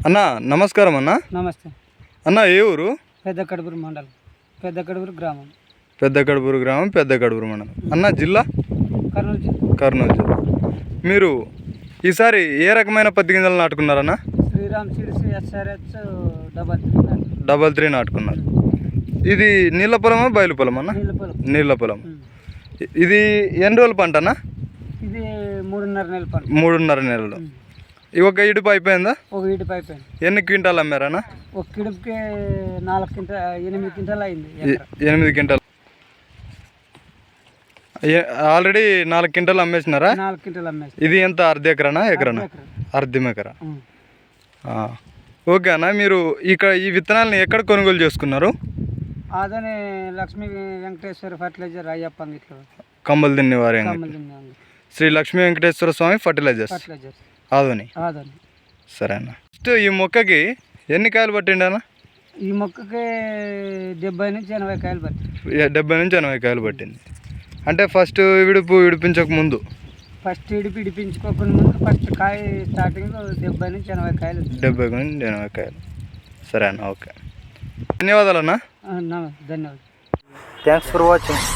అన్న నమస్కారం అన్న. నమస్తే అన్న ఏ ఊరు? పెద్ద కడుపురు మండలం, పెద్ద కడుపురు గ్రామం. పెద్ద కడుపురు గ్రామం, పెద్ద కడుపురు మండలం. అన్న జిల్లా? కర్నూలు జిల్లా. కర్నూలు జిల్లా. మీరు ఈసారి ఏ రకమైన పత్తి గింజలు నాటుకున్నారన్న? శ్రీరామ్ సీడ్స్ SRH 3 నాటుకున్నారు. ఇది నీళ్ళ పొలమా బయలు పొలం అన్న? నీళ్ళ పొలం. ఇది ఎన్ని రోజుల పంట అన్న? ఇది 3.5 నెలల పంట. 3.5 నెలలు. ఒక ఇడుపు అయిపోయిందా? ఒక ఇడుపు అయిపోయింది. ఎన్ని క్వింటాలు అమ్మారన్న? ఒక ఇడుపుకి 8 క్వింటాలు అయింది. 8 క్వింటాలు. ఆల్రెడీ 4 క్వింటాలు అమ్మేసినారా? 4 క్వింటాలు అమ్మేసి. ఇది ఎంత, అర్ధ ఎకరానా ఎకరానా? అర్ధం ఎకరా. ఓకే అన్న, మీరు ఇక్కడ ఈ విత్తనాలను ఎక్కడ కొనుగోలు చేసుకున్నారు? అదే లక్ష్మీ వెంకటేశ్వర ఫర్టిలైజర్ అయ్యప్ప అంగిట్లో. కమ్మలదిన్నె వారి శ్రీ లక్ష్మీ వెంకటేశ్వర స్వామి ఫర్టిలైజర్స్ ఆదోని. సరే అన్న. ఫస్ట్ ఈ మొక్కకి ఎన్ని కాయలు పట్టిండి అన్న? ఈ మొక్కకి 70 నుంచి 80 కాయలు పట్టింది. 70 నుంచి 80 కాయలు పట్టింది. అంటే ఫస్ట్ విడిపించక ముందు, ఫస్ట్ ఇడిపించుకోకుండా ముందు ఫస్ట్ కాయ స్టార్టింగ్ 70 నుంచి 80 కాయలు. 70 నుంచి 80 కాయలు. సరే అన్న, ఓకే. ధన్యవాదాలు అన్న. ధన్యవాదాలు. Thanks for watching.